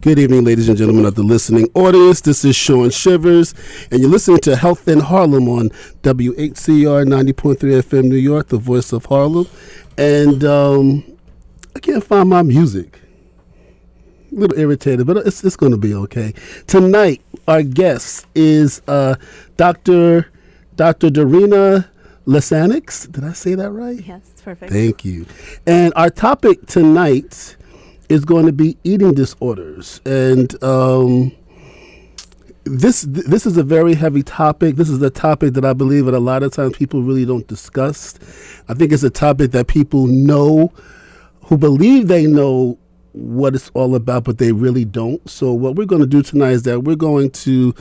Good evening, ladies and gentlemen of the listening audience. This is Sean Shivers, and you're listening to Health in Harlem on Whcr 90.3 FM New York, the voice of Harlem. And I can't find my music. A little irritated, but it's going to be okay. Tonight, our guest is Dr. Darina Lesanix. Did I say that right? Yes, it's perfect. Thank you. And our topic tonight is going to be eating disorders. And this is a very heavy topic. This is a topic that I believe that a lot of times people really don't discuss. I think it's a topic that people know, who believe they know what it's all about, but they really don't. So what we're going to do tonight is that we're going to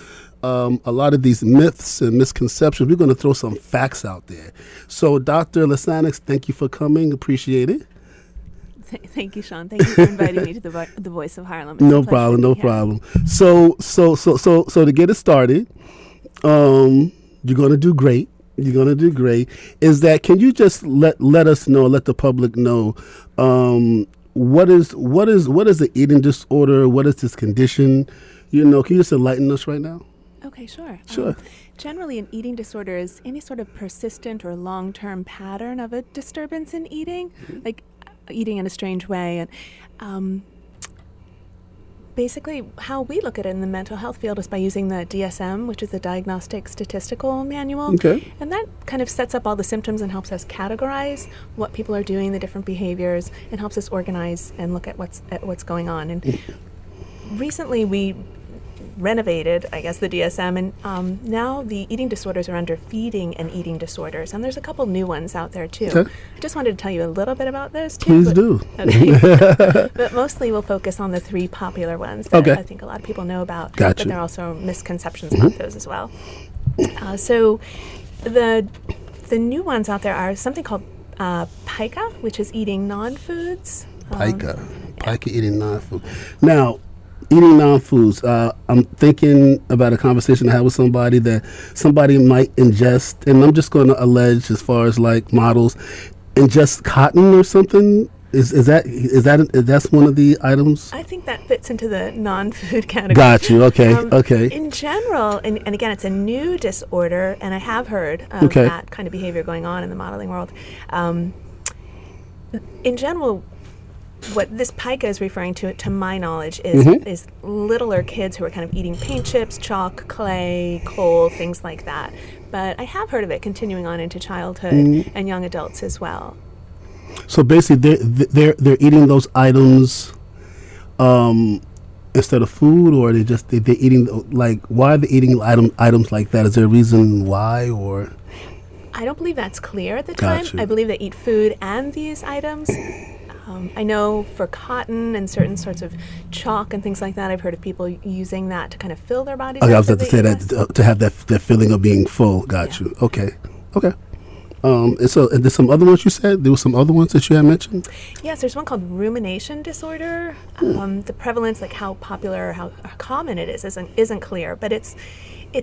a lot of these myths and misconceptions, we're going to throw some facts out there. So Dr. Lesanix, thank you for coming. Appreciate it. Thank you, Sean. Thank you for inviting me to the Voice of Harlem. No problem. So to get it started, you're going to do great. Is that, can you just let us know, let the public know, what is the eating disorder? What is this condition? Can you just enlighten us right now? Okay, sure. Sure. Generally, an eating disorder is any sort of persistent or long-term pattern of a disturbance in eating, like eating in a strange way. And basically, how we look at it in the mental health field is by using the DSM, which is the Diagnostic Statistical Manual. Okay. And that kind of sets up all the symptoms and helps us categorize what people are doing, the different behaviors, and helps us organize and look at what's going on. And recently, we renovated, I guess, the DSM, and now the eating disorders are under feeding and eating disorders, and there's a couple new ones out there too. Okay. I just wanted to tell you a little bit about those too. Please do. Okay. But mostly we'll focus on the three popular ones that I think a lot of people know about. Gotcha. But there are also misconceptions about those as well. So the new ones out there are something called pica, which is eating non-foods. Pica eating non-food. Now, eating non-foods, I'm thinking about a conversation I had with somebody that somebody might ingest, and I'm just going to allege, as far as like models, ingest cotton or something that's one of the items? I think that fits into the non-food category. Got you. Okay. Okay. In general, and again, it's a new disorder, and I have heard of Okay. that kind of behavior going on in the modeling world. In general, what this pica is referring to my knowledge, is littler kids who are kind of eating paint chips, chalk, clay, coal, things like that. But I have heard of it continuing on into childhood and young adults as well. So basically, they're eating those items instead of food, or they're eating, like, why are they eating items like that? Is there a reason why, or? I don't believe that's clear at the time. Gotcha. I believe they eat food and these items. I know for cotton and certain sorts of chalk and things like that, I've heard of people using that to kind of fill their bodies. Okay, I up was about to say that to have that feeling of being full. Got you. Okay. And so there's some other ones you said? There were some other ones that you had mentioned? Yes, there's one called rumination disorder. The prevalence, like how popular or how common it is, isn't clear, but it's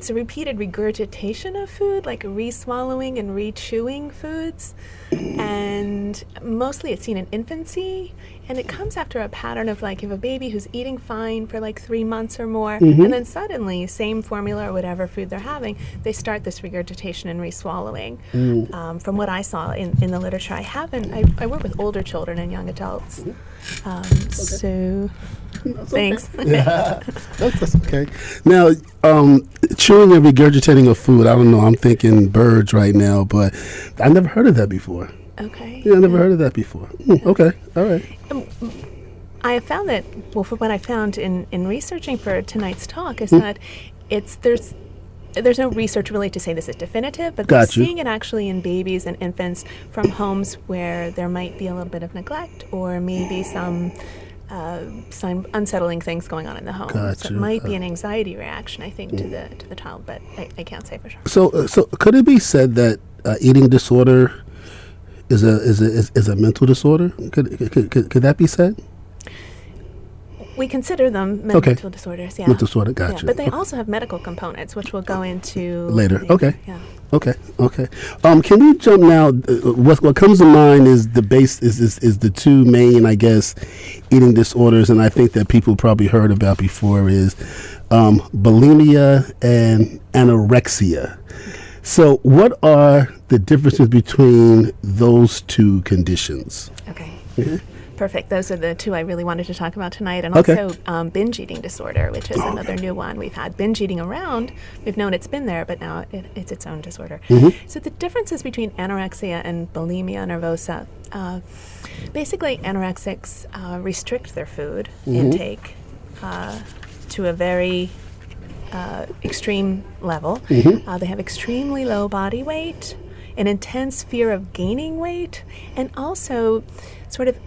a repeated regurgitation of food, like re-swallowing and re-chewing foods. And mostly it's seen in infancy, and it comes after a pattern of, like, if a baby who's eating fine for like 3 months or more, and then suddenly, same formula or whatever food they're having, they start this regurgitation and re-swallowing. From what I saw in the literature, I work with older children and young adults. So thanks. Yeah, that's okay. Now, chewing and regurgitating of food, I don't know, I'm thinking birds right now, but I never heard of that before. Okay. Yeah, I never heard of that before. Okay, all right. I have found that, well, from what I found in researching for tonight's talk, is that there's no research really to say this is definitive, but they're seeing it actually in babies and infants from homes where there might be a little bit of neglect or maybe some unsettling things going on in the home. So it might be an anxiety reaction, I think, to the child, but I can't say for sure. So could it be said that eating disorder is a mental disorder? Could that be said? We consider them mental disorders, yeah. Mental disorder, gotcha. But they also have medical components, which we'll go into later. Okay. Yeah. Okay. Can we jump now? What comes to mind is the two main, I guess, eating disorders, and I think that people probably heard about before is bulimia and anorexia. So, what are the differences between those two conditions? Okay. Perfect. Those are the two I really wanted to talk about tonight. And also binge eating disorder, which is another new one. We've had binge eating around. We've known it's been there, but now it's its own disorder. So the differences between anorexia and bulimia nervosa, basically anorexics restrict their food intake to a very extreme level. They have extremely low body weight, an intense fear of gaining weight, and also sort of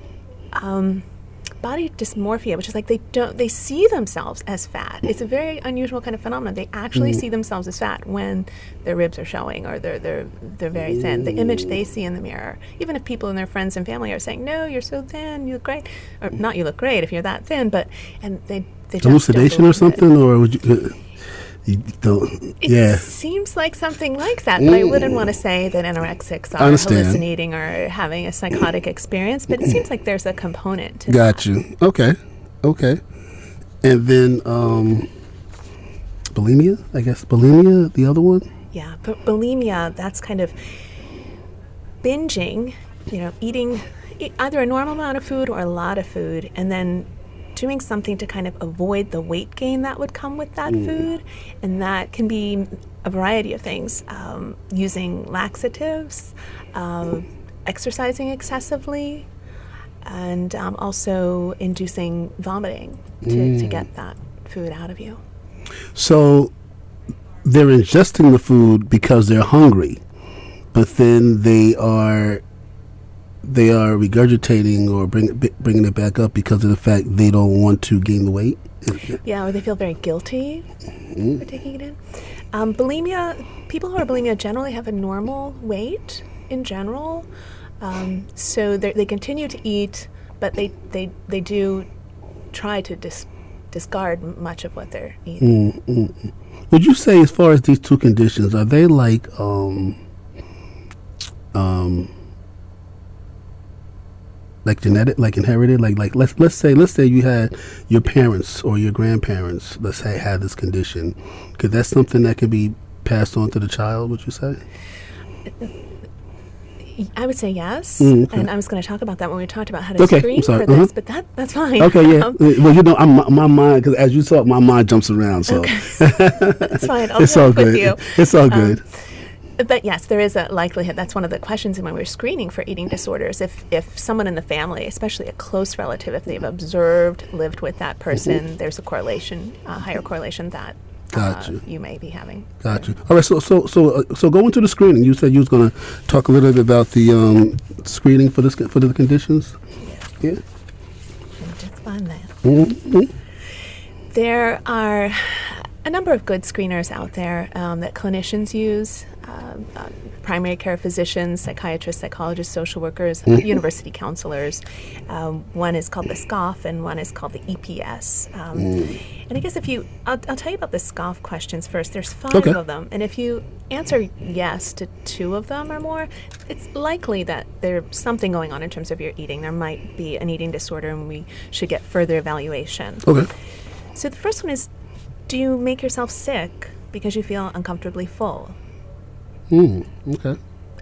body dysmorphia, which is like they see themselves as fat. It's a very unusual kind of phenomenon. They actually see themselves as fat when their ribs are showing or they're very thin. The image they see in the mirror, even if people and their friends and family are saying, "No, you're so thin, you look great," or not, "You look great if you're that thin," but they just hallucination or something, or would you? It seems like something like that, but I wouldn't want to say that anorexics are hallucinating or having a psychotic experience, but it seems like there's a component to that. Got you. Okay. And then bulimia, I guess. Bulimia, the other one? Yeah, but bulimia, that's kind of binging, eating either a normal amount of food or a lot of food, and then doing something to kind of avoid the weight gain that would come with that food. And that can be a variety of things, using laxatives, exercising excessively, and also inducing vomiting to get that food out of you. So they're ingesting the food because they're hungry, but then they are regurgitating or bringing it back up because of the fact they don't want to gain the weight? Yeah, or they feel very guilty for taking it in. Bulimia, people who are bulimia generally have a normal weight in general. So they continue to eat, but they do try to discard much of what they're eating. Would you say, as far as these two conditions, are they like like genetic, like inherited? Like let's say you had your parents or your grandparents, let's say, had this condition. Could that something that could be passed on to the child, would you say? I would say yes, Okay. and I was going to talk about that when we talked about how to Okay, screen I'm sorry. for this, but that's fine. Okay, yeah. Well, you know, my mind, because as you talk, my mind jumps around. So That's fine. I'll it's all work with good. you. It's all good. But yes, there is a likelihood. That's one of the questions when we're screening for eating disorders. If someone in the family, especially a close relative, if they've lived with that person, there's a correlation, a higher correlation that Gotcha. you may be having. Gotcha. All right. So going to the screening. You said you was going to talk a little bit about the screening for the conditions. Yeah. Let me just find that. Mm-hmm. There are a number of good screeners out there that clinicians use. Primary care physicians, psychiatrists, psychologists, social workers, university counselors. One is called the SCOFF and one is called the EPS. And I guess I'll tell you about the SCOFF questions first. There's 5 of them. And if you answer yes to 2 of them or more, it's likely that there's something going on in terms of your eating. There might be an eating disorder and we should get further evaluation. Okay. So the first one is, do you make yourself sick because you feel uncomfortably full? Okay.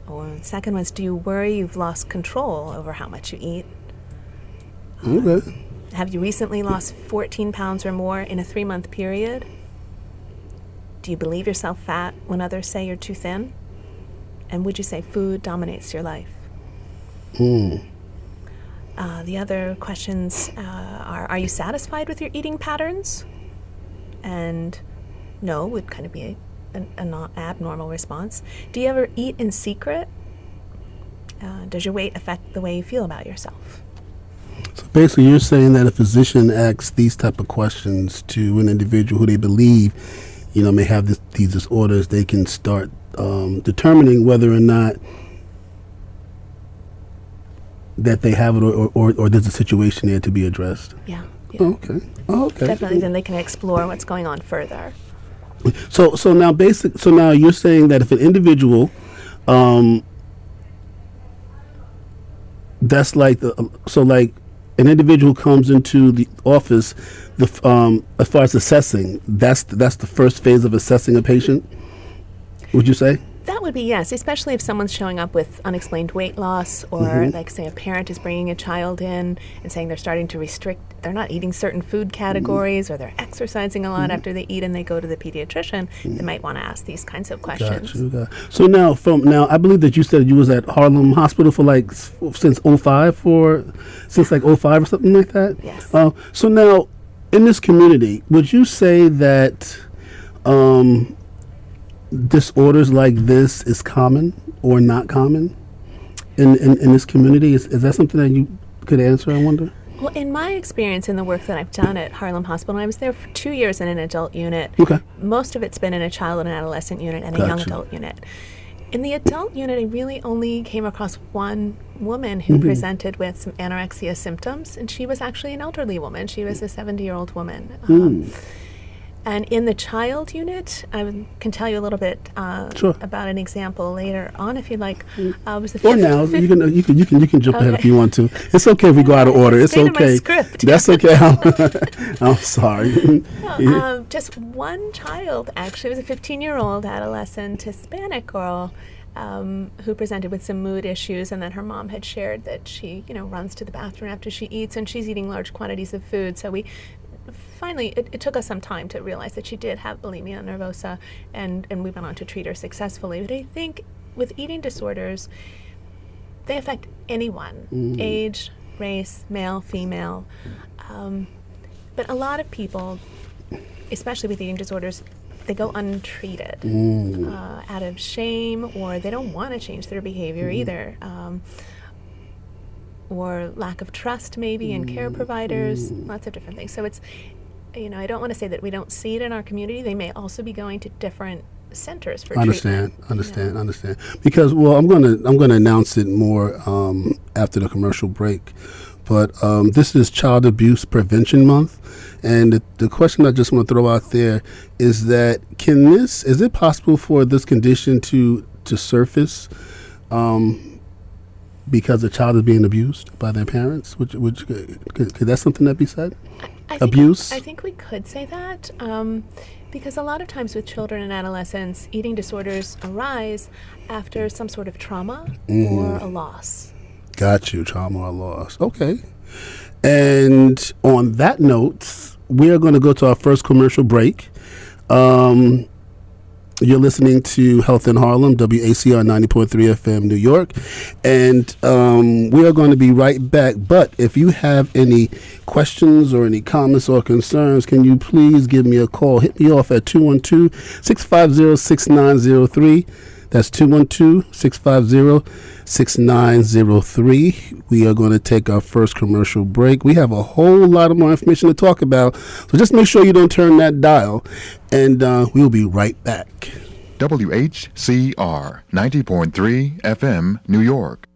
Or the second one is, do you worry you've lost control over how much you eat? Okay. Have you recently lost 14 pounds or more in a 3-month period? Do you believe yourself fat when others say you're too thin? And would you say food dominates your life? The other questions are you satisfied with your eating patterns? And no would kind of be a not abnormal response. Do you ever eat in secret? Does your weight affect the way you feel about yourself? So basically, you're saying that a physician asks these type of questions to an individual who they believe, may have these disorders. They can start determining whether or not that they have it, or there's a situation there to be addressed. Yeah. Okay. Definitely. Then they can explore what's going on further. So now you're saying that if an individual, that's like an individual comes into the office, as far as assessing, that's the first phase of assessing a patient, would you say? That would be yes, especially if someone's showing up with unexplained weight loss, or like say a parent is bringing a child in and saying they're starting to restrict, they're not eating certain food categories, or they're exercising a lot after they eat and they go to the pediatrician. They might want to ask these kinds of questions. Gotcha. So now I believe that you said you was at Harlem Hospital for since 05 or something like that? Yes. So now in this community, would you say that disorders like this is common or not common in this community? Is that something that you could answer, I wonder? Well, in my experience in the work that I've done at Harlem Hospital, I was there for 2 years in an adult unit. Okay. Most of it's been in a child and adolescent unit and a young adult unit. In the adult unit, I really only came across one woman who presented with some anorexia symptoms, and she was actually an elderly woman. She was a 70-year-old woman. And in the child unit, I can tell you a little bit about an example later on, if you'd like. Was the Or now you can jump ahead if you want to. It's okay if we go out of order. It's stayed in my okay. script. That's okay. I'm sorry. Just one child, actually, was a 15-year-old adolescent Hispanic girl who presented with some mood issues, and then her mom had shared that she, runs to the bathroom after she eats, and she's eating large quantities of food. So we finally, it took us some time to realize that she did have bulimia nervosa, and we went on to treat her successfully. But I think with eating disorders, they affect anyone, age, race, male, female. But a lot of people, especially with eating disorders, they go untreated out of shame, or they don't want to change their behavior either. Or lack of trust maybe in care providers, lots of different things. So it's, I don't want to say that we don't see it in our community. They may also be going to different centers for treatment. Understand. Because, well, I'm going to announce it more after the commercial break. But this is Child Abuse Prevention Month, and the question I just want to throw out there is that is it possible for this condition to surface because a child is being abused by their parents? Could that something that be said? I think we could say that, because a lot of times with children and adolescents, eating disorders arise after some sort of trauma or a loss. Got you, trauma or loss. Okay. And on that note, we are going to go to our first commercial break. You're listening to Health in Harlem, WACR 90.3 FM, New York. And we are going to be right back. But if you have any questions or any comments or concerns, can you please give me a call? Hit me off at 212-650-6903. That's 212-650-6903. We are going to take our first commercial break. We have a whole lot of more information to talk about, so just make sure you don't turn that dial, and we'll be right back. WHCR 90.3 FM, New York.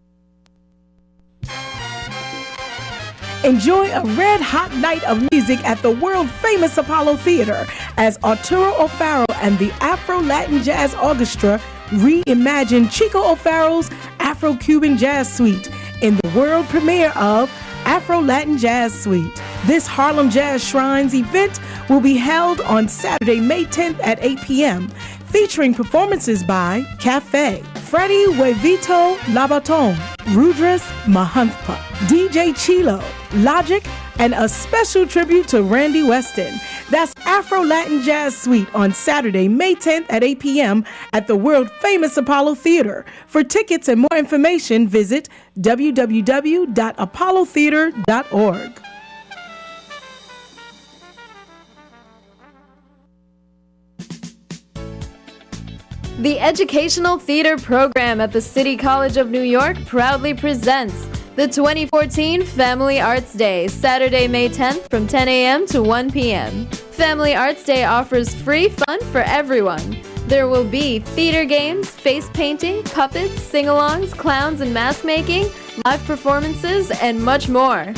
Enjoy a red-hot night of music at the world-famous Apollo Theater as Arturo O'Farrill and the Afro-Latin Jazz Orchestra reimagine Chico O'Farrill's Afro-Cuban Jazz Suite in the world premiere of Afro-Latin Jazz Suite. This Harlem Jazz Shrines event will be held on Saturday, May 10th at 8 p.m., featuring performances by Cafe, Freddie Huevito Labaton, Rudras Mahantha, DJ Chilo, Logic, and a special tribute to Randy Weston. That's Afro-Latin Jazz Suite on Saturday, May 10th at 8 p.m. at the world-famous Apollo Theater. For tickets and more information, visit www.apollotheater.org. The Educational Theater Program at the City College of New York proudly presents the 2014 Family Arts Day, Saturday, May 10th from 10 a.m. to 1 p.m. Family Arts Day offers free fun for everyone. There will be theater games, face painting, puppets, sing-alongs, clowns and mask making, live performances, and much more.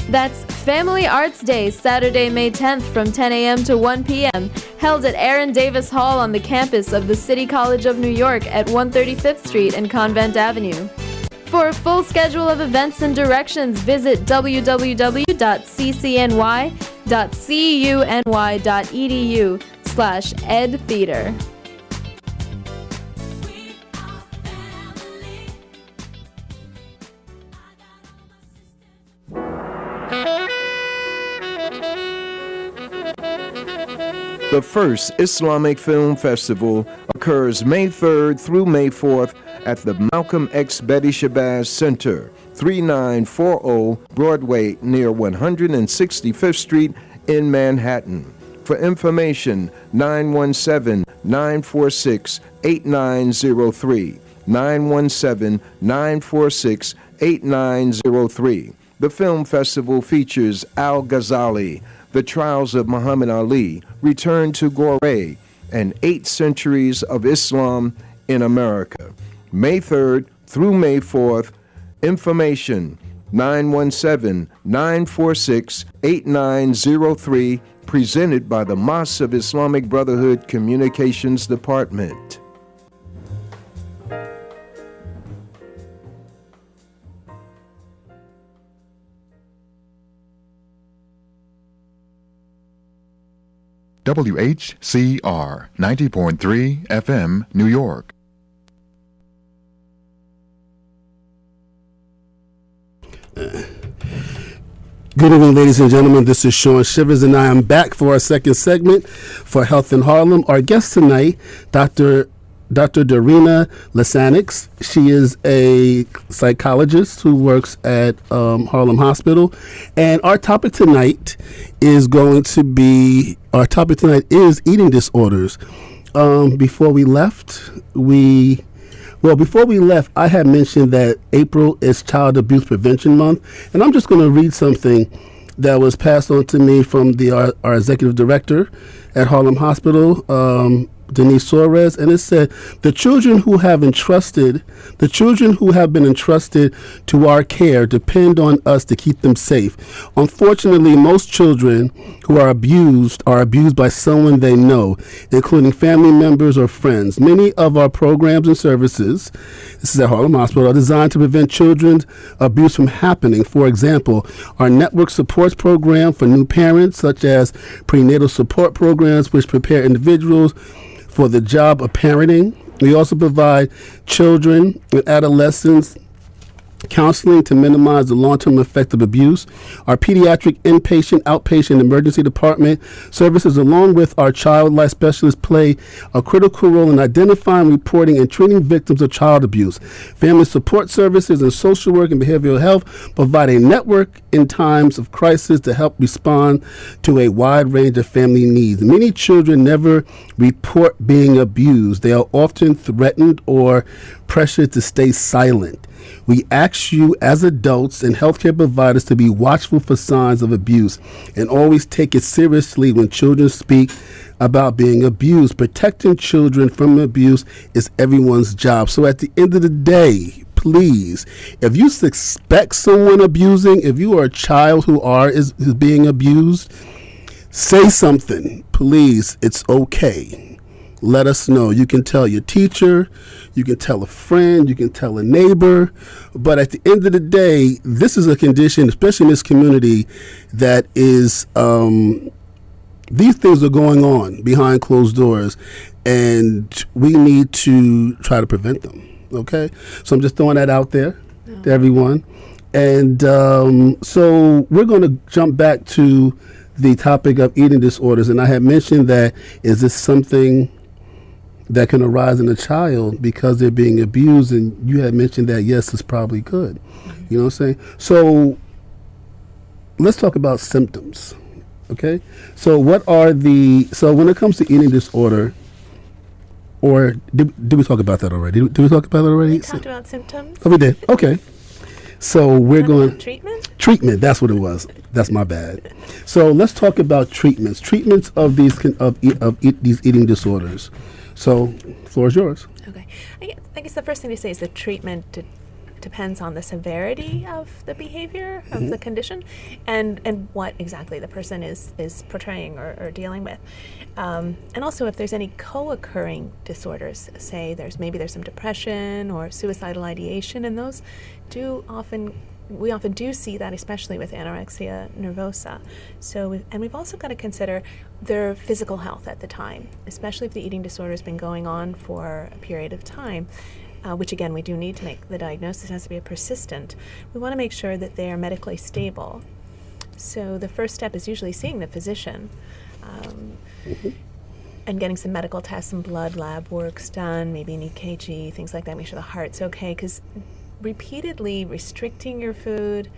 That's Family Arts Day, Saturday, May 10th from 10 a.m. to 1 p.m., held at Aaron Davis Hall on the campus of the City College of New York at 135th Street and Convent Avenue. For a full schedule of events and directions, visit www.ccuny.edu/edtheater. The first Islamic Film Festival occurs May 3rd through May 4th at the Malcolm X Betty Shabazz Center, 3940 Broadway near 165th Street in Manhattan. For information, 917-946-8903, 917-946-8903. The film festival features Al Ghazali, The Trials of Muhammad Ali, Return to Gorée, and 8 Centuries of Islam in America. May 3rd through May 4th. Information, 917-946-8903, presented by the Mosque of Islamic Brotherhood Communications Department. WHCR 90.3 FM, New York. Good evening, ladies and gentlemen. This is Sean Shivers, and I am back for our second segment for Health in Harlem. Our guest tonight, Dr. Darina Lasanix. She is a psychologist who works at Harlem Hospital, and our topic tonight is eating disorders. Before we left, I had mentioned that April is Child Abuse Prevention Month, and I'm just going to read something that was passed on to me from our executive director at Harlem Hospital. Denise Suarez, and it said, the children who have been entrusted to our care depend on us to keep them safe. Unfortunately, most children who are abused by someone they know, including family members or friends. Many of our programs and services, this is at Harlem Hospital, are designed to prevent children's abuse from happening. For example, our network supports program for new parents, such as prenatal support programs, which prepare individuals for the job of parenting. We also provide children and adolescents counseling to minimize the long-term effect of abuse. Our pediatric inpatient, outpatient, emergency department services, along with our child life specialists, play a critical role in identifying, reporting, and treating victims of child abuse. Family support services and social work and behavioral health provide a network in times of crisis to help respond to a wide range of family needs. Many children never report being abused. They are often threatened or pressured to stay silent. We ask you as adults and healthcare providers to be watchful for signs of abuse and always take it seriously when children speak about being abused. Protecting children from abuse is everyone's job. So at the end of the day, please, if you suspect someone abusing, if you are a child who is being abused, say something. Please, it's okay. Let us know. You can tell your teacher, you can tell a friend, you can tell a neighbor. But at the end of the day, this is a condition, especially in this community, that is, these things are going on behind closed doors, and we need to try to prevent them. Okay? So I'm just throwing that out there to everyone. And so we're going to jump back to the topic of eating disorders. And I had mentioned that, is this something that can arise in a child because they're being abused? And you had mentioned that, yes, it's probably could. You know what I'm saying? So let's talk about symptoms. Okay? So when it comes to eating disorder, or did we talk about that already? Did we talk about that already? We talked about symptoms. Oh, we did. Okay. So we're going treatment. Treatment. That's what it was. That's my bad. So let's talk about treatments. Treatments of these these eating disorders. So, floor is yours. Okay. I guess the first thing to say is the treatment depends on the severity of the behavior of the condition and what exactly the person is portraying or dealing with. And also if there's any co-occurring disorders, say there's some depression or suicidal ideation, and those we often do see that, especially with anorexia nervosa. So, we've also got to consider their physical health at the time, especially if the eating disorder has been going on for a period of time, which again, we do need to make the diagnosis. It has to be persistent. We want to make sure that they are medically stable. So the first step is usually seeing the physician and getting some medical tests and blood lab works done, maybe an EKG, things like that, make sure the heart's okay, because repeatedly restricting your food,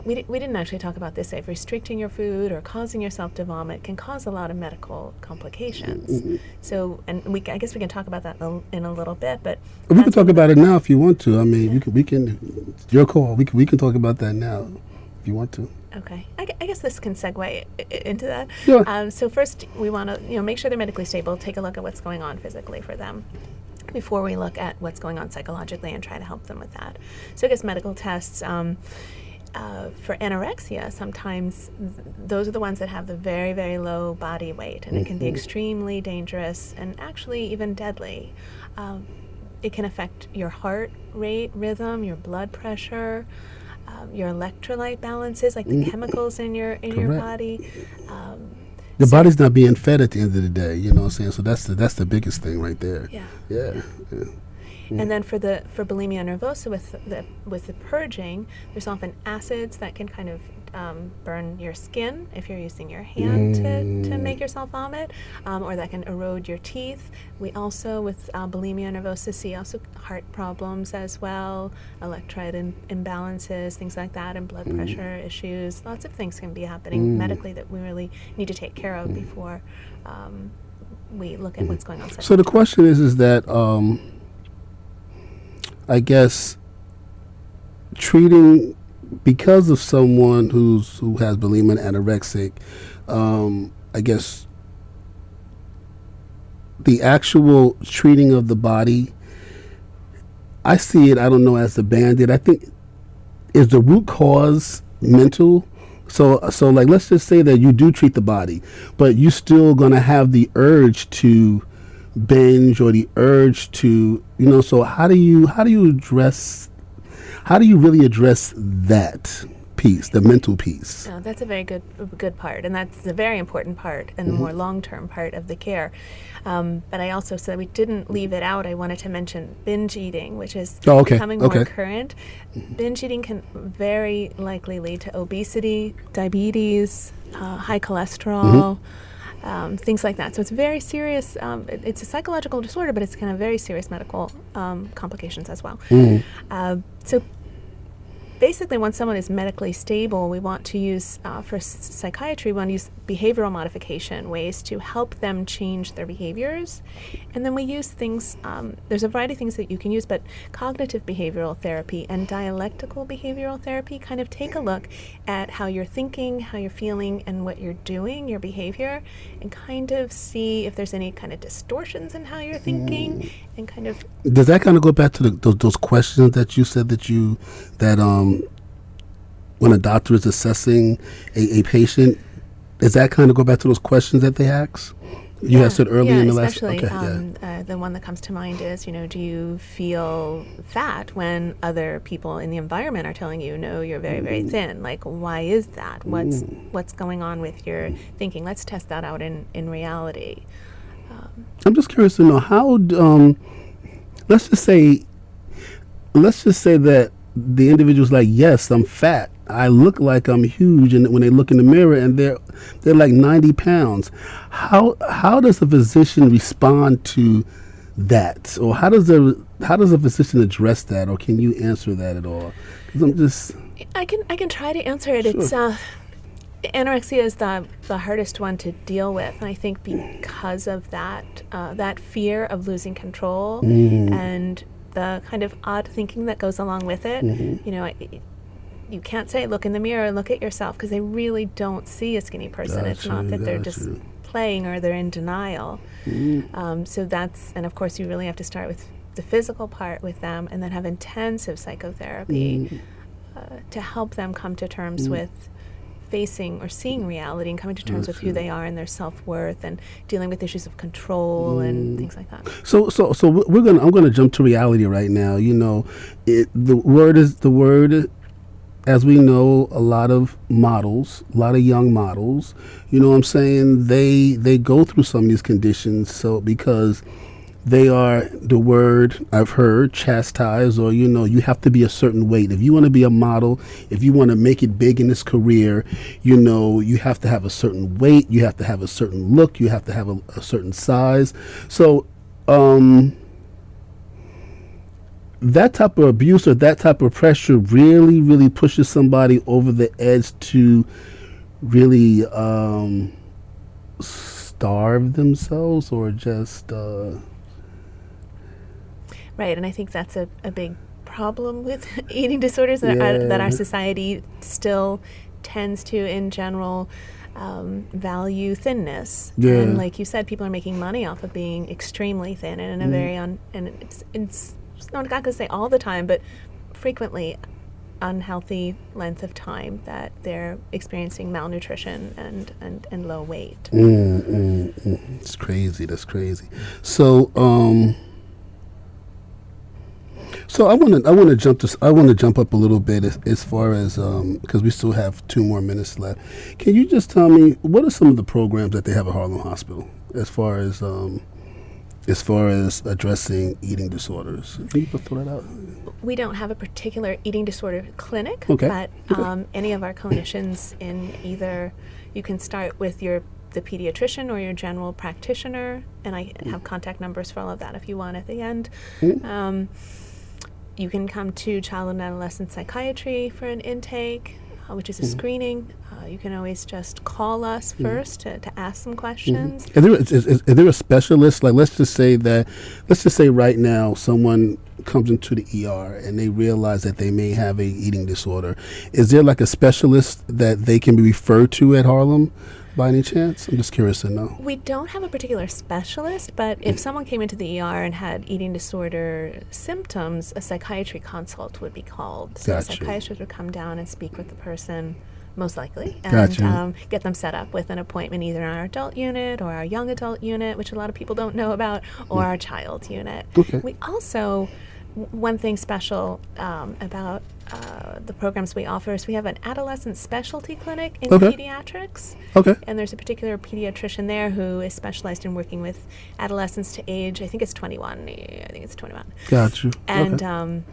we didn't actually talk about this, if restricting your food or causing yourself to vomit can cause a lot of medical complications. So, and I guess we can talk about that in a little bit, but we can talk about it now if you want to. I mean, we can. It's your call. We can talk about that now if you want to. Okay, I guess this can segue into that. Sure. So first, we want to make sure they're medically stable. Take a look at what's going on physically for them before we look at what's going on psychologically and try to help them with that. So I guess medical tests. For anorexia, sometimes those are the ones that have the very, very low body weight, and it can be extremely dangerous and actually even deadly. It can affect your heart rate rhythm, your blood pressure, your electrolyte balances, like the chemicals in your body. Your body's not being fed at the end of the day, you know what I'm saying? So that's the biggest thing right there. Yeah. And then for bulimia nervosa, with the purging, there's often acids that can kind of burn your skin if you're using your hand to make yourself vomit, or that can erode your teeth. We also, with bulimia nervosa, see also heart problems as well, electrolyte imbalances, things like that, and blood pressure issues. Lots of things can be happening medically that we really need to take care of before we look at what's going on. So the question is that I guess treating, because of someone who has bulimia and anorexic, I guess the actual treating of the body, I see it, I don't know, as the Band-Aid. I think, is the root cause mental? So like, let's just say that you do treat the body, but you still gonna have the urge to binge or the urge to, so how do you really address that piece, the mental piece? Oh, that's a very good part, and that's the very important part and the more long-term part of the care. But I also said we didn't leave it out. I wanted to mention binge eating, which is becoming more current. Binge eating can very likely lead to obesity, diabetes, high cholesterol, things like that. So it's very serious. It's a psychological disorder, but it's kind of very serious medical complications as well. So basically, when someone is medically stable, we want to use, for psychiatry, we want to use behavioral modification, ways to help them change their behaviors. And then we use things, there's a variety of things that you can use, but cognitive behavioral therapy and dialectical behavioral therapy kind of take a look at how you're thinking, how you're feeling, and what you're doing, your behavior, and kind of see if there's any kind of distortions in how you're thinking, and kind of... Does that kind of go back to those questions that you said that when a doctor is assessing a patient, does that kind of go back to those questions that they ask? You had said earlier in the last... especially the one that comes to mind is, do you feel fat when other people in the environment are telling you, no, you're very, very thin? Like, why is that? What's going on with your thinking? Let's test that out in reality. I'm just curious to know how, let's just say that the individual's like, yes, I'm fat. I look like I'm huge, and when they look in the mirror and they're like 90 pounds. How does a physician respond to that, or how does a physician address that, or can you answer that at all? 'Cause I can try to answer it. Sure. It's anorexia is the hardest one to deal with, and I think because of that fear of losing control and the kind of odd thinking that goes along with it. You can't say, look in the mirror and look at yourself, because they really don't see a skinny person. It's not that they're just playing or they're in denial. So that's, and of course you really have to start with the physical part with them, and then have intensive psychotherapy to help them come to terms with facing or seeing reality and coming to terms with who they are and their self-worth, and dealing with issues of control and things like that. So I'm gonna jump to reality right now. The word, as we know, a lot of young models, you know what I'm saying, they go through some of these conditions, so because they are, the word I've heard, chastised, or you have to be a certain weight. If you want to be a model, if you want to make it big in this career, you have to have a certain weight, you have to have a certain look, you have to have a certain size. So that type of abuse or that type of pressure really, really pushes somebody over the edge to really starve themselves, or just... Right, and I think that's a big problem with eating disorders, that our society still tends to, in general, value thinness. Yeah. And like you said, people are making money off of being extremely thin, and in a very and it's not going to say all the time, but frequently unhealthy length of time that they're experiencing malnutrition and low weight. It's crazy. That's crazy. So I want to jump up a little bit as far as because we still have 2 more minutes left. Can you just tell me what are some of the programs that they have at Harlem Hospital as far as addressing eating disorders? Can you throw that out? We don't have a particular eating disorder clinic, okay. But any of our clinicians in either, you can start with the pediatrician or your general practitioner, and I have contact numbers for all of that if you want at the end. You can come to child and adolescent psychiatry for an intake, which is a screening. You can always just call us first to ask some questions. Is there a specialist? Like, let's just say right now someone comes into the ER and they realize that they may have a eating disorder. Is there like a specialist that they can be referred to at Harlem? by any chance? I'm just curious to know. We don't have a particular specialist, but if someone came into the ER and had eating disorder symptoms, a psychiatry consult would be called. So a Gotcha. psychiatrist would come down and speak with the person, most likely, and Gotcha. get them set up with an appointment either in our adult unit or our young adult unit, which a lot of people don't know about, or our child unit. Okay. We also, one thing special about the programs we offer is we have an adolescent specialty clinic in Okay. pediatrics. Okay. And there's a particular pediatrician there who is specialized in working with adolescents to age, I think it's 21. I think it's 21. Got you. And okay.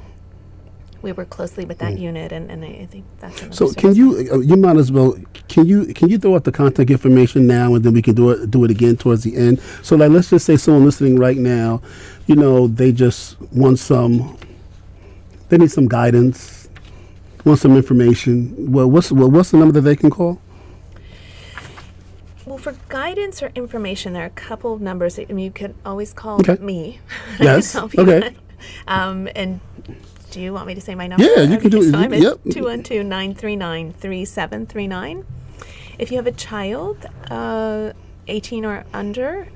We work closely with that unit, and I think that's another So service. can you might as well, can you throw out the contact information now, and then we can do it again towards the end. So like, let's just say someone listening right now, they just want they need some guidance, want some information. Well, what's the number that they can call? Well, for guidance or information, there are a couple of numbers. I mean, you could always call Okay. me. Yes. I can help you Okay. with. And do you want me to say my number? Yeah, you can do it. So I'm Yep. at 212-939-3739. If you have a child, 18 or under,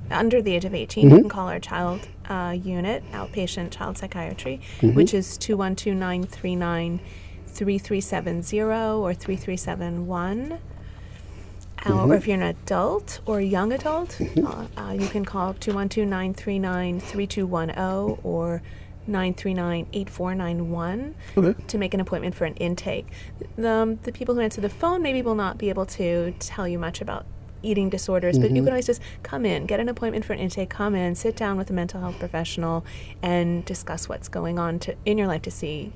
under the age of 18, you can call our child unit, outpatient child psychiatry, which is 212-939-3370 or 3371. Or if you're an adult or a young adult, you can call 212-939-3210 or 939-8491 to make an appointment for an intake. The people who answer the phone maybe will not be able to tell you much about eating disorders, but you can always just come in, get an appointment for an intake, come in, sit down with a mental health professional and discuss what's going on in your life to see,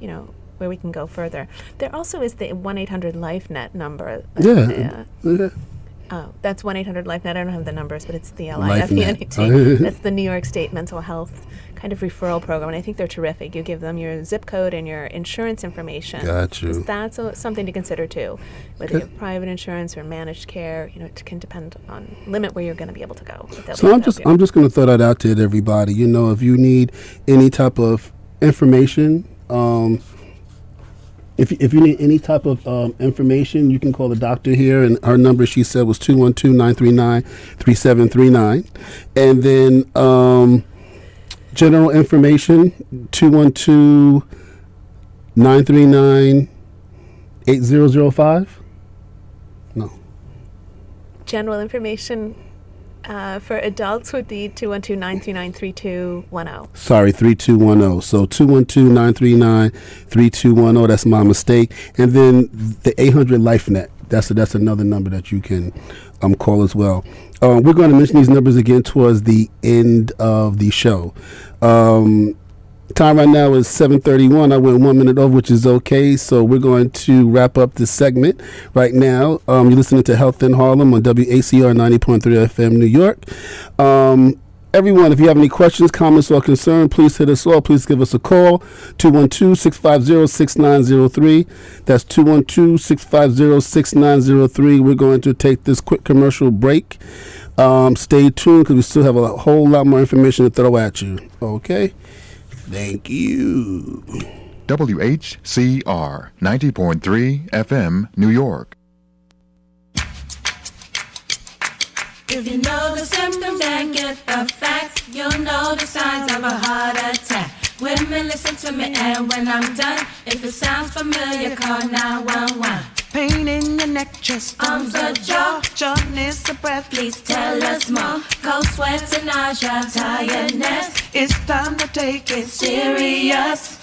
where we can go further. There also is the 1-800-LIFE-NET number. Yeah. Oh, that's 1-800-LIFE-NET. I don't have the numbers, but it's the LifeNet. LIFENET. That's the New York State mental health kind of referral program, and I think they're terrific. You give them your zip code and your insurance information. Got you. 'Cause that's something to consider too. Whether you have private insurance or managed care, it can depend on limit where you're going to be able to go. But they'll be So able to help you. I'm just going to throw that out there to everybody. If you need any type of information, if you need any type of information, you can call the doctor here, and her number, she said, was 212-939-3739. And then general information, 212-939-8005. No. General information for adults would be 212-939-3210. Sorry, 3210. So 212-939-3210. That's my mistake. And then the 800 LifeNet. That's another number that you can call as well. We're going to mention these numbers again towards the end of the show. Time right now is 7:31. I went 1 minute over, which is okay. So we're going to wrap up this segment right now. You're listening to Health in Harlem on Whcr 90.3 FM New York. Everyone, if you have any questions, comments, or concerns, please hit us up. Please give us a call, 212-650-6903. That's 212-650-6903. We're going to take this quick commercial break. Stay tuned because we still have a whole lot more information to throw at you. Okay? Thank you. WHCR 90.3 FM, New York. If you know the symptoms and get the facts, you'll know the signs of a heart attack. Women, listen to me, and when I'm done, if it sounds familiar, call 911. Pain in your neck, chest, Arms or jaw, shortness of breath. please tell us more. Cold sweats and nausea, tiredness, It's time to take it serious.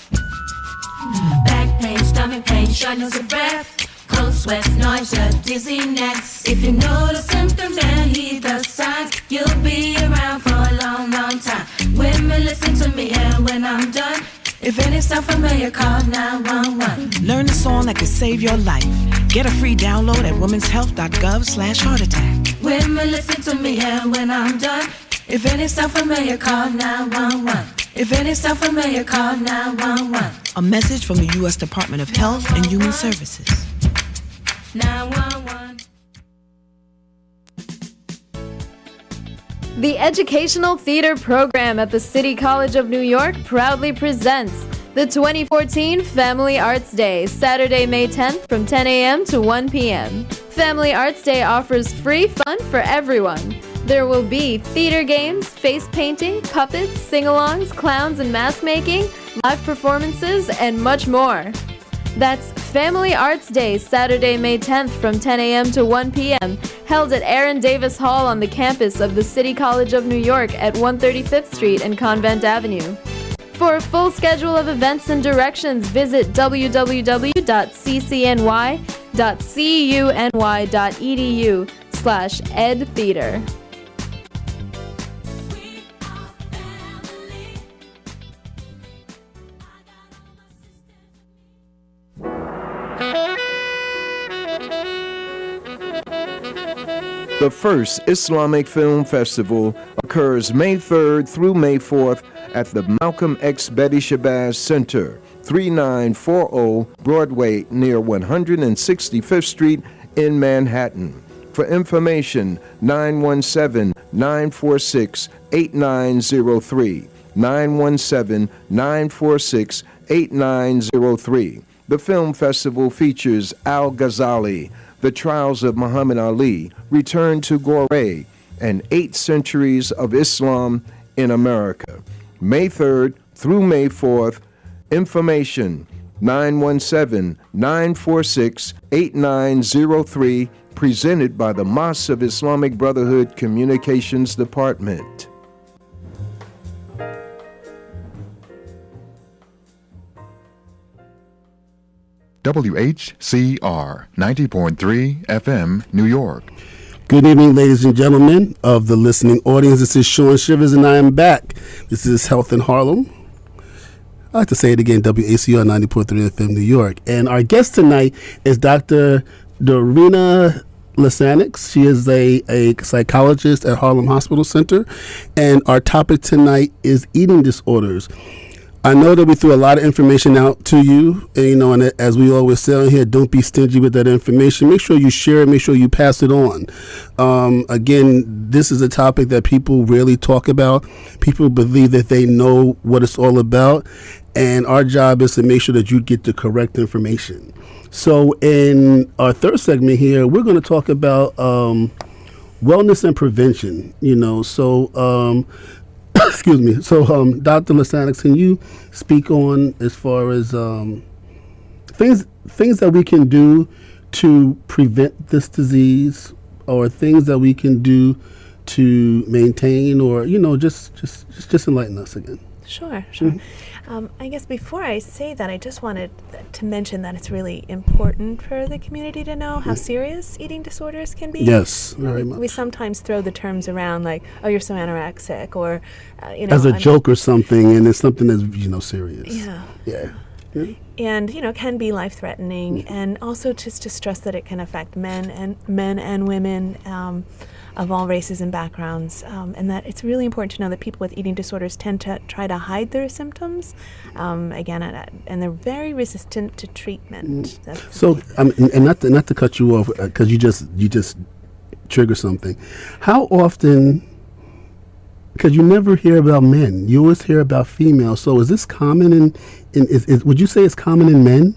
Back pain, stomach pain, shortness of breath, cold sweats, nausea, dizziness. If you know the symptoms and heed the signs, you'll be around for a long, long time. Women, listen to me, and when I'm done, if any sound familiar, call 911. Learn a song that could save your life. Get a free download at womenshealth.gov/heart attack. Women, listen to me, and when I'm done, if any sound familiar, call 911. If any sound familiar, call 911. A message from the U.S. Department of Health and Human Services. 911. The Educational Theater Program at the City College of New York proudly presents the 2014 Family Arts Day, Saturday, May 10th from 10 a.m. to 1 p.m. Family Arts Day offers free fun for everyone. There will be theater games, face painting, puppets, sing-alongs, clowns and mask making, live performances, and much more. That's Family Arts Day, Saturday, May 10th from 10 a.m. to 1 p.m., held at Aaron Davis Hall on the campus of the City College of New York at 135th Street and Convent Avenue. For a full schedule of events and directions, visit www.ccuny.edu/edtheater. The first Islamic Film Festival occurs May 3rd through May 4th at the Malcolm X Betty Shabazz Center, 3940 Broadway near 165th Street in Manhattan. For information, 917-946-8903, 917-946-8903. The film festival features Al-Ghazali, The Trials of Muhammad Ali, Return to Gorée, and 8 Centuries of Islam in America. May 3rd through May 4th. Information 917-946-8903, presented by the Mosque of Islamic Brotherhood Communications Department. WHCR 90.3 FM, New York. Good evening, ladies and gentlemen of the listening audience. This is Sean Shivers, and I am back. This is Health in Harlem. I like to say it again, WACR 90.3 FM, New York. And our guest tonight is Dr. Dorina Lasanix. She is a psychologist at Harlem Hospital Center. And our topic tonight is eating disorders. I know that we threw a lot of information out to you, and, and as we always say on here, don't be stingy with that information. Make sure you share it. Make sure you pass it on. Again, this is a topic that people rarely talk about. People believe that they know what it's all about, and our job is to make sure that you get the correct information. So in our third segment here, we're going to talk about wellness and prevention. Excuse me. So, Dr. Lasanix, can you speak on as far as things that we can do to prevent this disease, or things that we can do to maintain, or just enlighten us again? Sure. I guess before I say that, I just wanted to mention that it's really important for the community to know how serious eating disorders can be. Yes, very much. We sometimes throw the terms around like, "Oh, you're so anorexic," or as a joke or something, and it's something that's serious. Yeah. And can be life-threatening, and also just to stress that it can affect men and women of all races and backgrounds, and that it's really important to know that people with eating disorders tend to try to hide their symptoms, and they're very resistant to treatment. So, and not to cut you off, because you just trigger something. How often? Because you never hear about men, you always hear about females. So, is this common would you say it's common in men?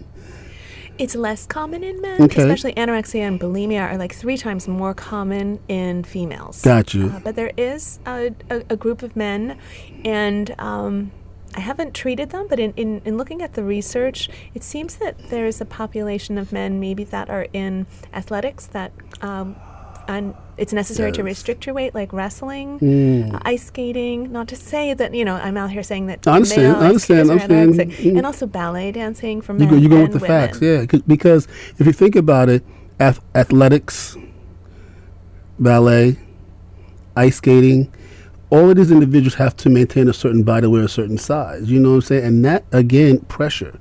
It's less common in men, especially anorexia and bulimia are like 3 times more common in females. Got you. But there is a group of men, and I haven't treated them, but in looking at the research, it seems that there's a population of men maybe that are in athletics that and it's necessary to restrict your weight, like wrestling, ice skating. Not to say that I'm out here saying that. I understand. And also ballet dancing for men. You go and with the women. facts, yeah. Because if you think about it, athletics, ballet, ice skating, all of these individuals have to maintain a certain body weight, a certain size. You know what I'm saying? And that again, pressure,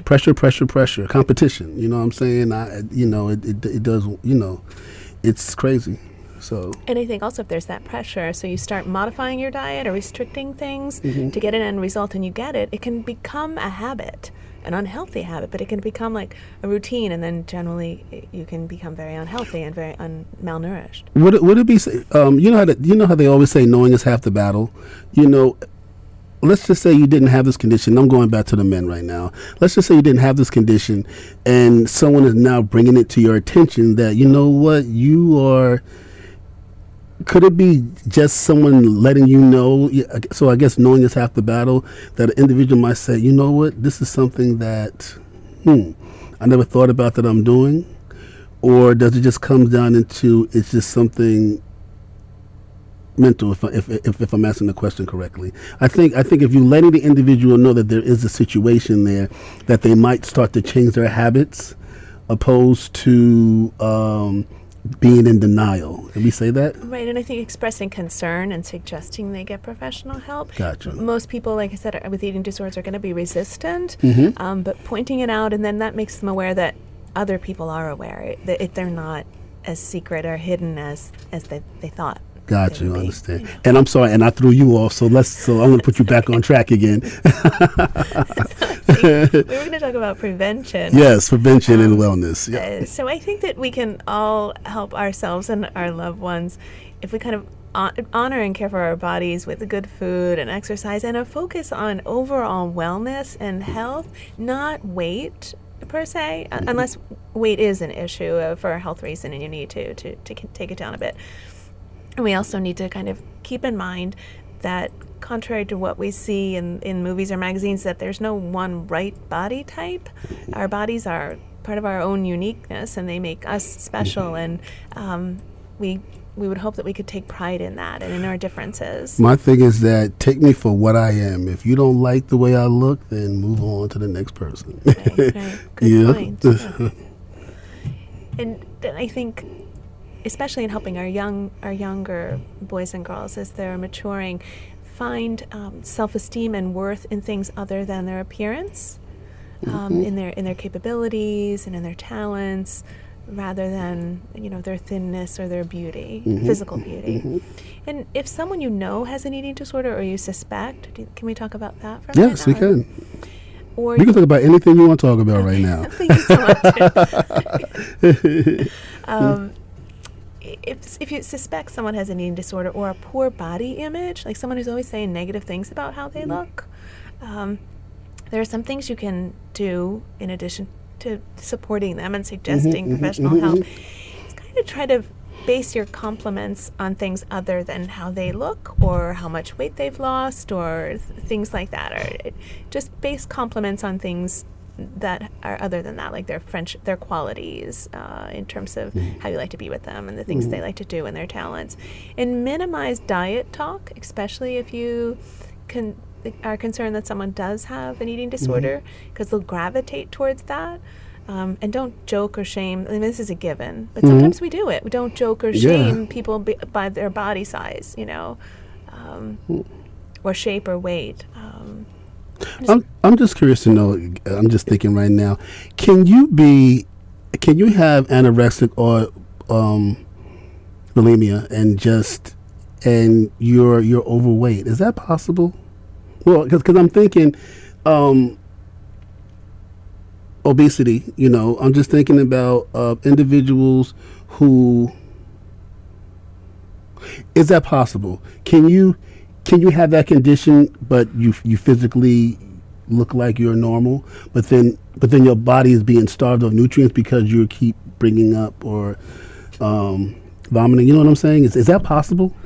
competition. You know what I'm saying? It does. It's crazy. So. And I think also if there's that pressure, so you start modifying your diet or restricting things to get an end result, and you get it, it can become a habit, an unhealthy habit, but it can become like a routine, and then generally you can become very unhealthy and very malnourished. Would it be? You know how they always say knowing is half the battle. let's just say you didn't have this condition. I'm going back to the men right now. Let's just say you didn't have this condition, and someone is now bringing it to your attention that, you know what, you are. Could it be just someone letting you know? So I guess knowing is half the battle. That an individual might say, you know what, this is something that I never thought about that I'm doing, or does it just come down into it's just something mental? If I'm asking the question correctly, I think if you letting the individual know that there is a situation there, that they might start to change their habits, opposed to being in denial. Can we say that? Right, and I think expressing concern and suggesting they get professional help. Gotcha. Most people, like I said, with eating disorders are going to be resistant, Mm-hmm. but pointing it out, and then that makes them aware that other people are aware, that they're not as secret or hidden as they thought. Got you, understand. And I'm sorry, and I threw you off, so I'm going to put you back on track again. We were going to talk about prevention. Yes, prevention and wellness. Yeah. So I think that we can all help ourselves and our loved ones if we kind of honor and care for our bodies with good food and exercise, and a focus on overall wellness and health, not weight per se, unless weight is an issue for a health reason and you need to take it down a bit. And we also need to kind of keep in mind that, contrary to what we see in movies or magazines, that there's no one right body type. Our bodies are part of our own uniqueness, and they make us special, and we would hope that we could take pride in that and in our differences. My thing is that take me for what I am. If you don't like the way I look, then move on to the next person. Right. Good point. Yeah. And I think, especially in helping our younger boys and girls as they're maturing, find self-esteem and worth in things other than their appearance, in their capabilities and in their talents, rather than their thinness or their beauty, physical beauty. And if someone has an eating disorder, or you suspect, can we talk about that for a minute? Yes, we can. Or we can talk about anything you want to talk about right now. Thank you so much. If you suspect someone has an eating disorder or a poor body image, like someone who's always saying negative things about how they look, there are some things you can do in addition to supporting them and suggesting professional help. It's kind of try to base your compliments on things other than how they look or how much weight they've lost or things like that, or just base compliments on things that are other than that, like their qualities in terms of how you like to be with them and the things they like to do and their talents. And minimize diet talk, especially if you are concerned that someone does have an eating disorder, because they'll gravitate towards that. And don't joke or shame. I mean, this is a given, but sometimes we do it. We don't joke or shame people by their body size, or shape or weight. I'm just curious to know. I'm just thinking right now. Can you have anorexic or bulimia and you're overweight? Is that possible? Well, because I'm thinking obesity. I'm just thinking about individuals who. Is that possible? Can you have that condition, but you physically look like you're normal, but then your body is being starved of nutrients because you keep bringing up or vomiting? You know what I'm saying? Is that possible?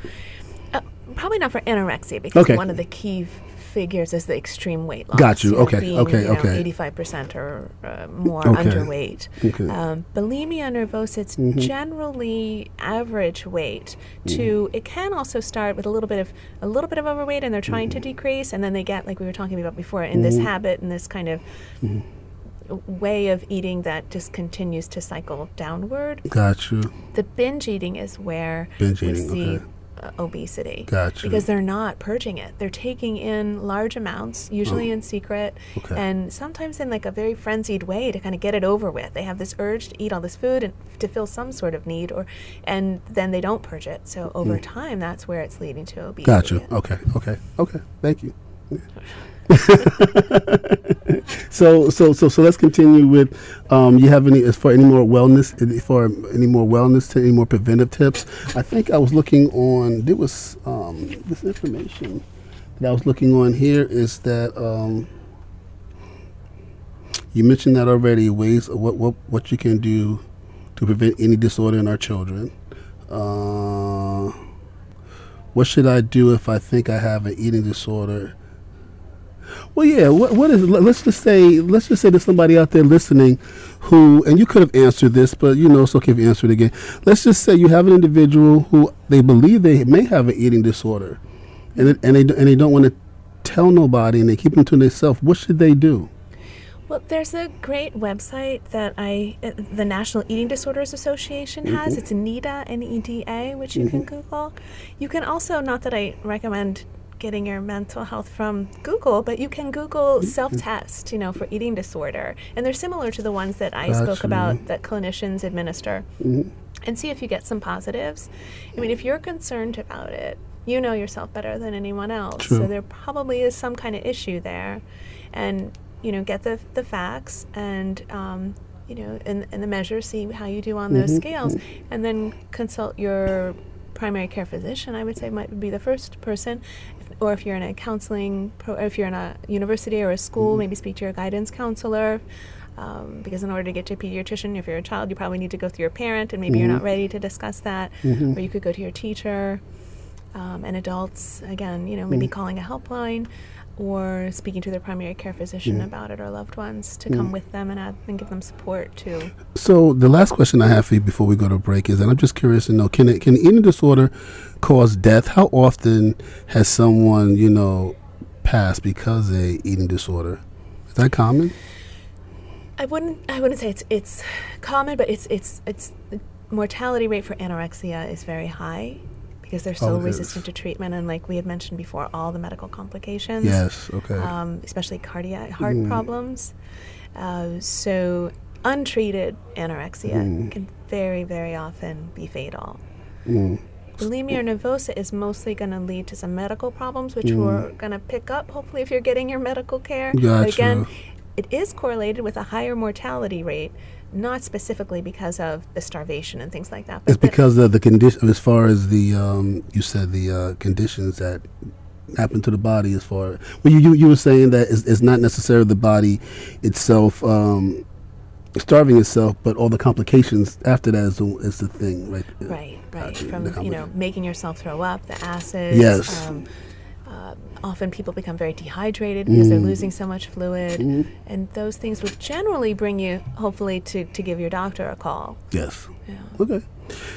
Probably not for anorexia, because one of the key figures is the extreme weight loss. Got you. Okay. Being, Okay. 85% or more underweight. Okay. Bulimia nervosa, it's generally average weight. It can also start with a little bit of overweight, and they're trying to decrease, and then they get, like we were talking about before, in this habit and this kind of way of eating that just continues to cycle downward. Got you. The binge eating is where we see obesity. Gotcha. Because they're not purging it. They're taking in large amounts, usually in secret, and sometimes in like a very frenzied way to kind of get it over with. They have this urge to eat all this food and to fill some sort of need, and then they don't purge it. So over time, that's where it's leading to obesity. Gotcha. Okay. Thank you. So let's continue with you have any more wellness to any more preventive tips? I think I was looking on, there was this information that I was looking on here is that you mentioned that already, ways of what you can do to prevent any disorder in our children. What should I do if I think I have an eating disorder? Well, yeah. What is? Let's just say there's somebody out there listening who, and you could have answered this, but it's okay if you answer it again. Let's just say you have an individual who they believe they may have an eating disorder, and they don't want to tell nobody, and they keep them to themselves. What should they do? Well, there's a great website that the National Eating Disorders Association has. It's NEDA, N-E-D-A, which you can Google. You can also, not that I recommend getting your mental health from Google, but you can Google self-test, for eating disorder. And they're similar to the ones that I spoke about that clinicians administer. And see if you get some positives. I mean, if you're concerned about it, you know yourself better than anyone else. True. So there probably is some kind of issue there. And get the facts and, and the measures, see how you do on those scales, and then consult your primary care physician, I would say might be the first person, or if you're in a counseling, or if you're in a university or a school, maybe speak to your guidance counselor, because in order to get to a pediatrician, if you're a child, you probably need to go through your parent, and maybe you're not ready to discuss that, or you could go to your teacher, and adults, again, maybe calling a helpline, or speaking to their primary care physician about it, or loved ones to come with them and give them support too. So the last question I have for you before we go to break is, and I'm just curious to know, can eating disorder cause death? How often has someone, passed because of a eating disorder? Is that common? I wouldn't say it's common, but it's the mortality rate for anorexia is very high, because they're so resistant to treatment, and like we had mentioned before, all the medical complications. Yes, okay. Especially cardiac heart problems. So untreated anorexia can very, very often be fatal. Bulimia nervosa is mostly going to lead to some medical problems, which we're going to pick up, hopefully, if you're getting your medical care. Gotcha. But again, it is correlated with a higher mortality rate, not specifically because of the starvation and things like that. But it's because of the condition, as far as the, you said the conditions that happen to the body as far, well, you were saying that it's not necessarily the body itself starving itself, but all the complications after that is the thing, right? Right. Gotcha. From, making yourself throw up, the acids. Yes. Often people become very dehydrated because they're losing so much fluid, and those things would generally bring you, hopefully, to give your doctor a call. Yes. Yeah. Okay.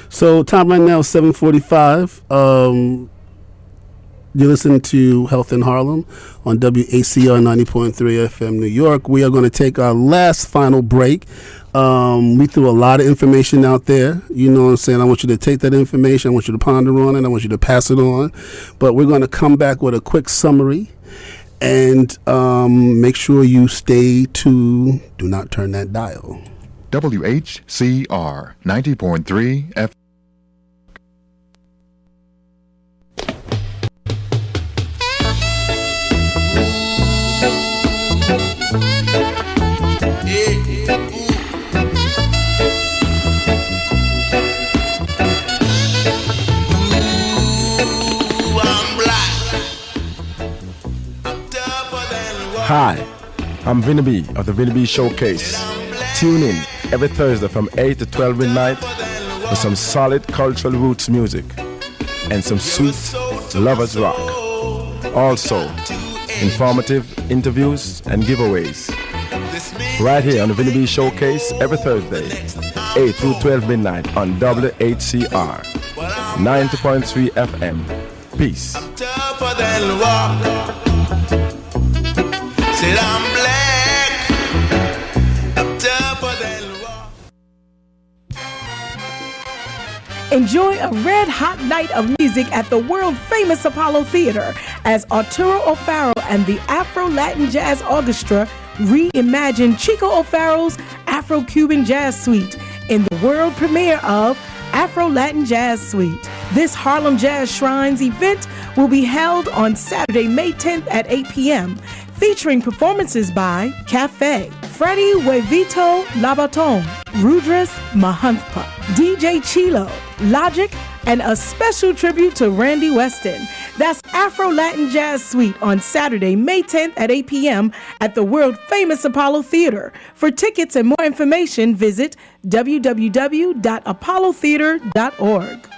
So time right now is 7:45. You're listening to Health in Harlem on Whcr 90.3 FM New York. We are going to take our last final break. We threw a lot of information out there. You know what I'm saying? I want you to take that information. I want you to ponder on it. I want you to pass it on. But we're going to come back with a quick summary. And make sure you stay tuned. Do not turn that dial. WHCR 90.3 FM. Hi, I'm Vinny B of the Vinny B Showcase. Tune in every Thursday from 8 to 12 midnight for some solid cultural roots music and some sweet lovers rock. Also, informative interviews and giveaways. Right here on the Vinny B Showcase every Thursday, 8 through 12 midnight on WHCR 90.3 FM. Peace. Said I'm black, I'm tougher than rock. Enjoy a red-hot night of music at the world-famous Apollo Theater as Arturo O'Farrill and the Afro-Latin Jazz Orchestra reimagine Chico O'Farrill's Afro-Cuban Jazz Suite in the world premiere of Afro-Latin Jazz Suite. This Harlem Jazz Shrines event will be held on Saturday, May 10th at 8 p.m., featuring performances by Cafe, Freddie Huevito Labaton, Rudras Mahantha, DJ Chilo, Logic, and a special tribute to Randy Weston. That's Afro Latin Jazz Suite on Saturday, May 10th at 8 p.m. at the world-famous Apollo Theater. For tickets and more information, visit www.apollotheater.org.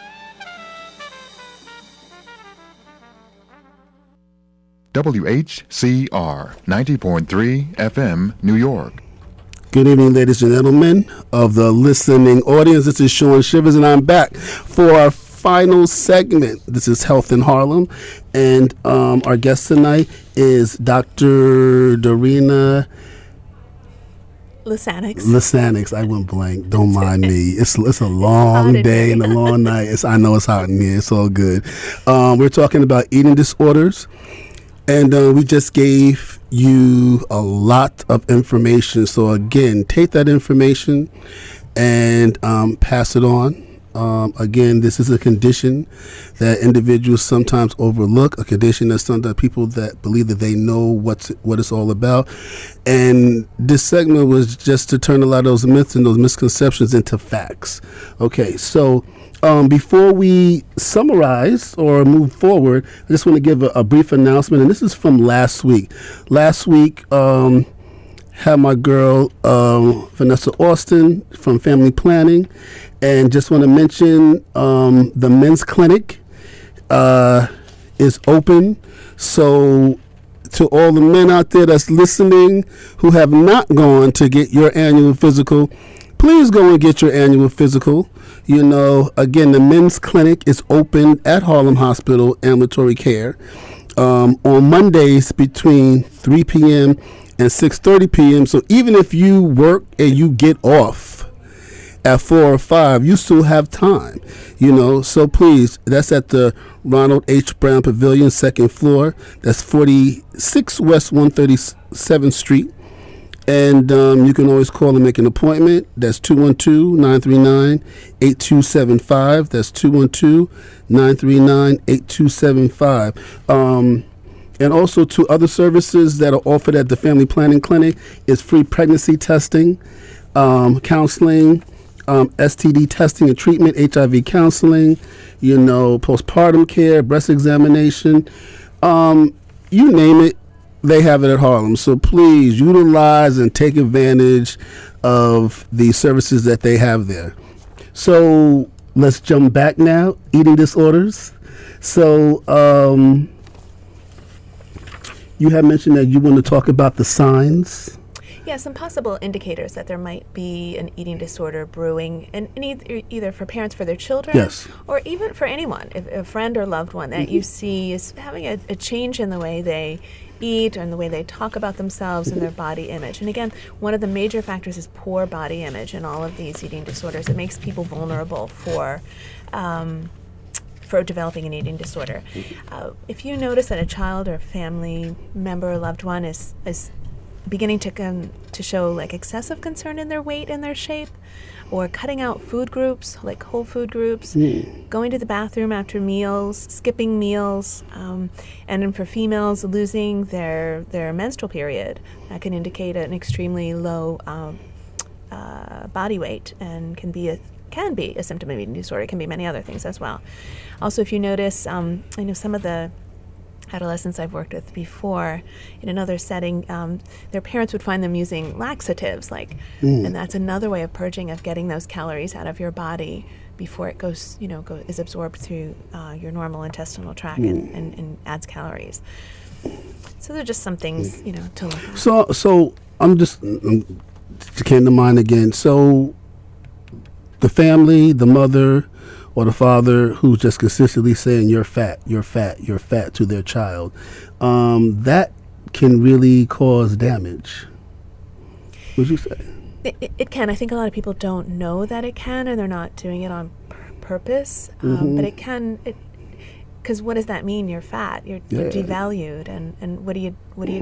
WHCR 90.3 FM, New York. Good evening, ladies and gentlemen of the listening audience. This is Sean Shivers, and I'm back for our final segment. This is Health in Harlem, and our guest tonight is Dr. Dorina Lisanix. I went blank. Don't mind me. It's a long day and a long night. I know it's hot in here. It's all good. We're talking about eating disorders, and we just gave you a lot of information. So again, take that information and pass it on. Again, this is a condition that individuals sometimes overlook, a condition that sometimes people that believe that they know what it's all about. And this segment was just to turn a lot of those myths and those misconceptions into facts. Okay, so before we summarize or move forward, I just want to give a brief announcement, and this is from last week. Last week, had my girl Vanessa Austin from Family Planning, and just want to mention the men's clinic is open. So to all the men out there that's listening who have not gone to get your annual physical, please go and get your annual physical. You know, again, the men's clinic is open at Harlem Hospital Ambulatory Care on Mondays between 3 p.m. and 6:30 p.m. So even if you work and you get off at 4 or 5, you still have time, you know. So please, that's at the Ronald H. Brown Pavilion, second floor. That's 46 West 137th Street. And you can always call and make an appointment. That's 212-939-8275. That's 212-939-8275. And also two other services that are offered at the Family Planning Clinic is free pregnancy testing, counseling, STD testing and treatment, HIV counseling, you know, postpartum care, breast examination, you name it, they have it at Harlem. So please utilize and take advantage of the services that they have there. So let's jump back now, eating disorders. So you had mentioned that you want to talk about the signs. Yeah, some possible indicators that there might be an eating disorder brewing, and either for parents for their children, yes, or even for anyone, if a friend or loved one that you see is having a change in the way they eat and the way they talk about themselves and their body image. And again, one of the major factors is poor body image in all of these eating disorders. It makes people vulnerable for developing an eating disorder. If you notice that a child or family member or loved one is beginning to show like excessive concern in their weight and their shape, or cutting out food groups, like whole food groups, going to the bathroom after meals, skipping meals, and then for females, losing their menstrual period, that can indicate an extremely low body weight and can be a symptom of eating disorder. It can be many other things as well. Also, if you notice, I know some of the adolescents I've worked with before in another setting, their parents would find them using laxatives, and that's another way of purging, of getting those calories out of your body before it goes, is absorbed through your normal intestinal tract and adds calories. So they're just some things, to look at. So came to mind again. So the family, the mother or the father who's just consistently saying you're fat to their child, that can really cause damage. Would you say? It can. I think a lot of people don't know that it can, and they're not doing it on purpose. But it can. Because what does that mean? You're fat. You're devalued, and what do you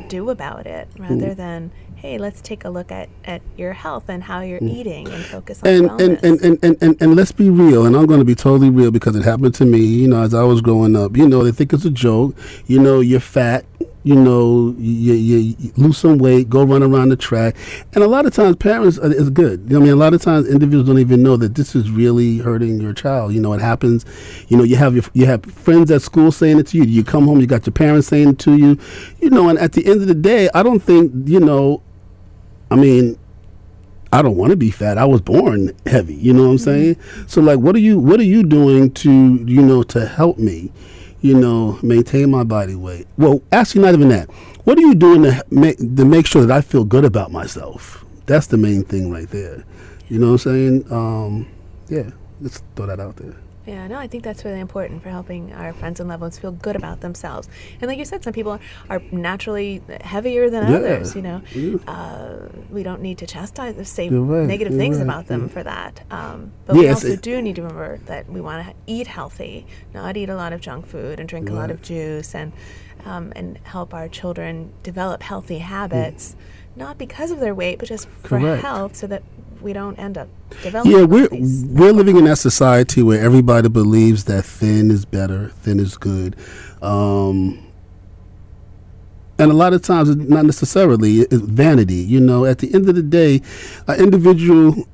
do about it? Rather than, hey, let's take a look at your health and how you're eating and focus on wellness. And let's be real, and I'm going to be totally real because it happened to me, as I was growing up. They think it's a joke. You're fat. you lose some weight, go run around the track. And a lot of times parents is good. I mean, a lot of times individuals don't even know that this is really hurting your child. It happens. You have friends at school saying it to you. You come home, you got your parents saying it to you. And at the end of the day, I don't think, I mean, I don't want to be fat. I was born heavy. You know what I'm saying? So like, what are you doing to, to help me, maintain my body weight? Well, actually not even that. What are you doing to make sure that I feel good about myself? That's the main thing right there. You know what I'm saying? Yeah, let's throw that out there. Yeah, no, I think that's really important for helping our friends and loved ones feel good about themselves. And like you said, some people are naturally heavier than others, Yeah. We don't need to chastise, say You're negative right, things you're about right, them yeah. for that. But we Yes, also do need to remember that we want to eat healthy, not eat a lot of junk food and drink a lot of juice, and help our children develop healthy habits, not because of their weight, but just for Correct. health, so that we don't end up developing. Yeah, all these we're living in that society where everybody believes that thin is better, thin is good, and a lot of times it's not necessarily. It's vanity. At the end of the day, an individual.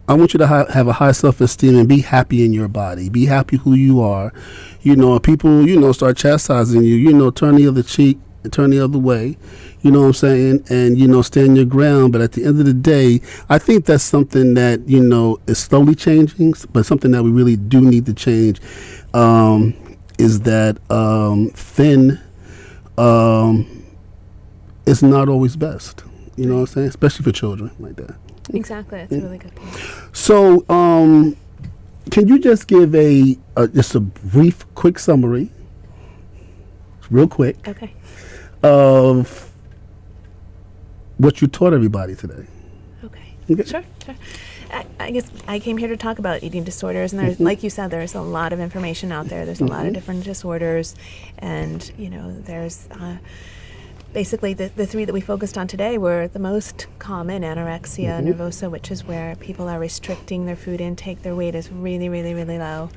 I want you to have a high self-esteem and be happy in your body. Be happy who you are. People, start chastising you. Turn the other cheek, turn the other way. You know what I'm saying? And, stand your ground. But at the end of the day, I think that's something that, is slowly changing, but something that we really do need to change is that thin is not always best. You know what I'm saying? Especially for children like that. Exactly, that's a really good point. So, can you just give just a brief, quick summary, real quick, Okay. of what you taught everybody today? Okay. Sure. I guess I came here to talk about eating disorders, and there's, like you said, there's a lot of information out there. There's a lot of different disorders, and there's basically the three that we focused on today were the most common: anorexia nervosa, which is where people are restricting their food intake. Their weight is really, really, really low,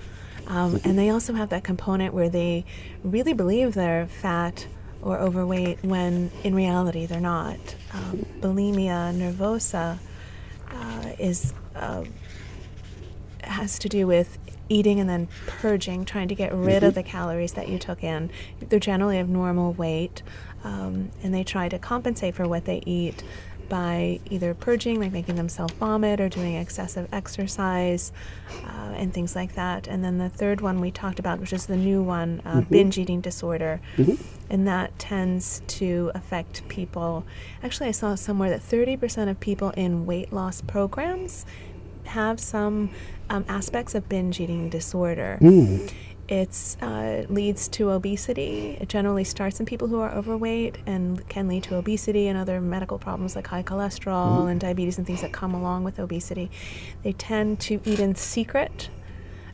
and they also have that component where they really believe they're fat or overweight when in reality they're not. Bulimia nervosa has to do with eating and then purging, trying to get rid of the calories that you took in. They're generally of normal weight, and they try to compensate for what they eat by either purging, like making themselves vomit, or doing excessive exercise, and things like that. And then the third one we talked about, which is the new one, binge eating disorder. And that tends to affect people. Actually, I saw somewhere that 30% of people in weight loss programs have some aspects of binge eating disorder. It leads to obesity. It generally starts in people who are overweight and can lead to obesity and other medical problems like high cholesterol and diabetes and things that come along with obesity. They tend to eat in secret.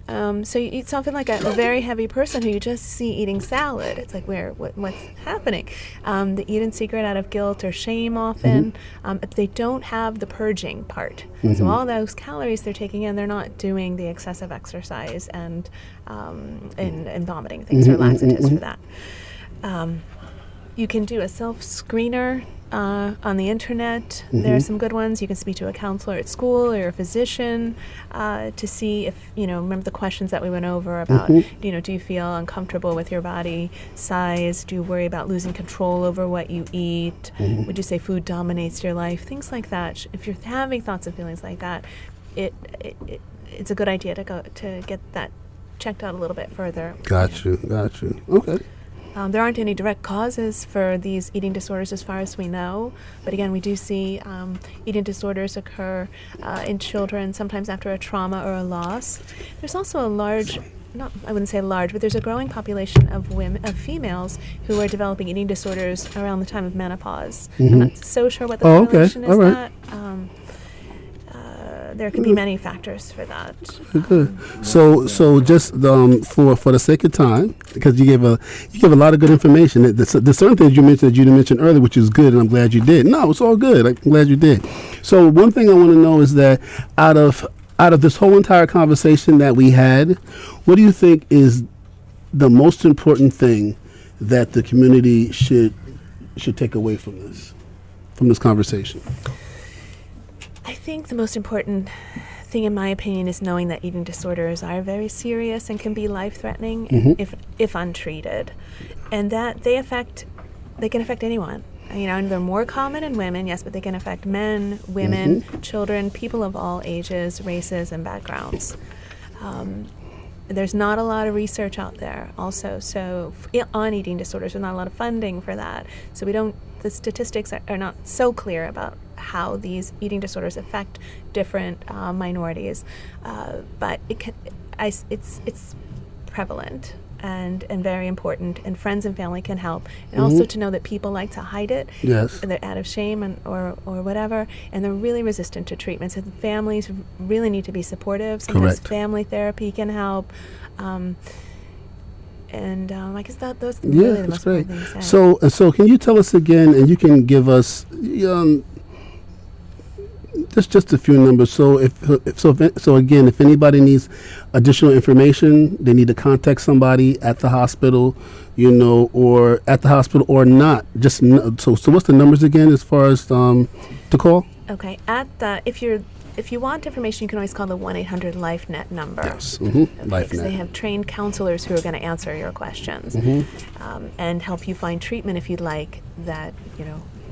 So you eat something like a very heavy person who you just see eating salad. It's like, what's happening? They eat in secret out of guilt or shame often. If they don't have the purging part. So all those calories they're taking in, they're not doing the excessive exercise and vomiting things or laxatives for that. You can do a self-screener on the internet. There are some good ones. You can speak to a counselor at school or a physician to see if, remember the questions that we went over about, do you feel uncomfortable with your body size? Do you worry about losing control over what you eat? Would you say food dominates your life? Things like that. If you're having thoughts and feelings like that, it's a good idea to go to get that checked out a little bit further. Got you. Okay. There aren't any direct causes for these eating disorders as far as we know, but again, we do see eating disorders occur in children, sometimes after a trauma or a loss. There's also a large, I wouldn't say large, but there's a growing population of females who are developing eating disorders around the time of menopause. I'm not so sure what the correlation is. That. There could be many factors for that. Good. So just for the sake of time, because you gave a lot of good information. There's certain things you mentioned that you didn't mention earlier, which is good, and I'm glad you did. No, it's all good. I'm glad you did. So one thing I want to know is that out of this whole entire conversation that we had, what do you think is the most important thing that the community should should take away from this conversation? I think the most important thing, in my opinion, is knowing that eating disorders are very serious and can be life-threatening if untreated, and that they can affect anyone. You know, and they're more common in women, yes, but they can affect men, women, children, people of all ages, races, and backgrounds. There's not a lot of research out there also, on eating disorders. There's not a lot of funding for that. So the statistics are not so clear about how these eating disorders affect different minorities. But it's prevalent and very important, and friends and family can help. And also to know that people like to hide it. Yes. They're out of shame or whatever, and they're really resistant to treatment. So the families really need to be supportive. Sometimes Correct. family therapy can help. I guess those are really the most important things to say. So can you tell us again, and you can give us just a few numbers. So again, if anybody needs additional information, they need to contact somebody at the hospital, or at the hospital or not. So what's the numbers again as far as to call? Okay, if you want information, you can always call the 1-800-LIFE-NET number. Yes, Okay, LifeNet. because they have trained counselors who are going to answer your questions and help you find treatment if you'd like that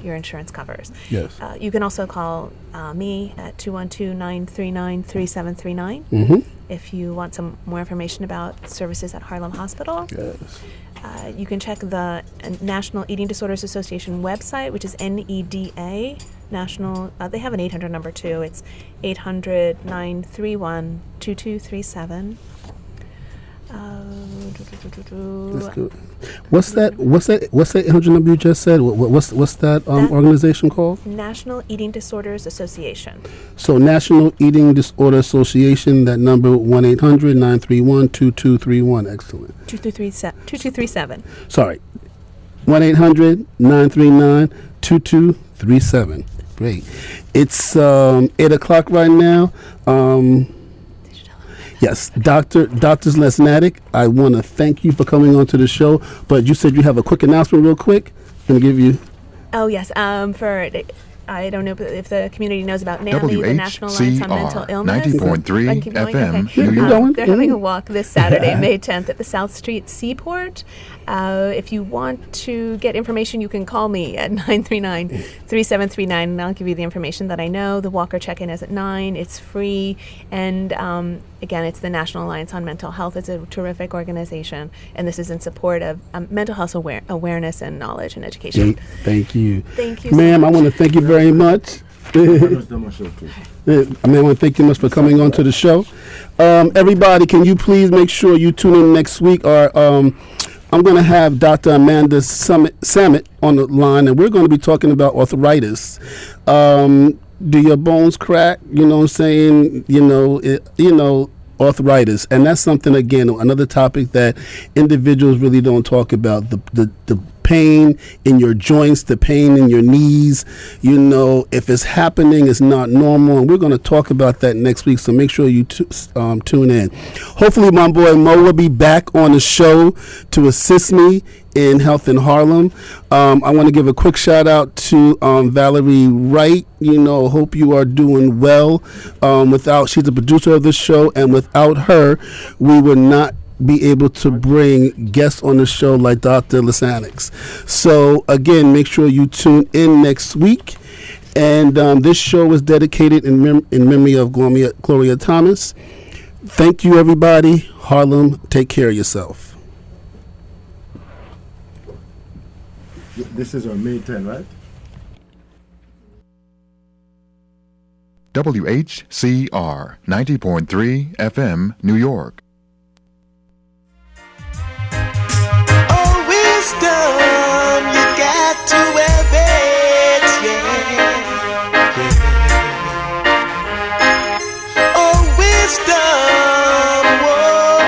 your insurance covers. Yes. You can also call me at 212-939-3739 if you want some more information about services at Harlem Hospital. Yes. You can check the National Eating Disorders Association website, which is NEDA. National. They have an 800 number too. It's 800-931-2237. That's good. What's that 800 number you just said? What's that organization called? National Eating Disorders Association. So National Eating Disorder Association, that number 1-800-931-2231. Excellent. 2237. Sorry. 1-800-939-2237. Great. It's 8 o'clock right now. Yes, Dr. Lesnatic, I want to thank you for coming on to the show, but you said you have a quick announcement real quick. I'm going to give you... Oh, yes. I don't know if the community knows about NAMI, the National Alliance on Mental Illness. 90.3 FM, Okay. New York. They're having a walk this Saturday, May 10th at the South Street Seaport. If you want to get information, you can call me at 939-3739, and I'll give you the information that I know. The Whcr check-in is at 9. It's free. And again, it's the National Alliance on Mental Health. It's a terrific organization, and this is in support of mental health awareness and knowledge and education. Thank you. Thank you, Ma'am, so I want to thank you very much. I want to thank you much for coming on to the show. Everybody, can you please make sure you tune in next week? I'm going to have Dr. Amanda Samet on the line, and we're going to be talking about arthritis. Do your bones crack? You know what I'm saying? Arthritis, and that's something, again, another topic that individuals really don't talk about, the pain in your joints, the pain in your knees. If it's happening, it's not normal, and we're going to talk about that next week, so make sure you tune in. Hopefully my boy Mo will be back on the show to assist me in Health in Harlem. I want to give a quick shout out to Valerie Wright. Hope you are doing well. She's the producer of this show, and without her, we would not be able to bring guests on the show like Dr. Lisanix. So again, make sure you tune in next week. And this show is dedicated in memory of Gloria Thomas. Thank you, everybody. Harlem, take care of yourself. This is on May 10, right? WHCR 90.3 FM, New York.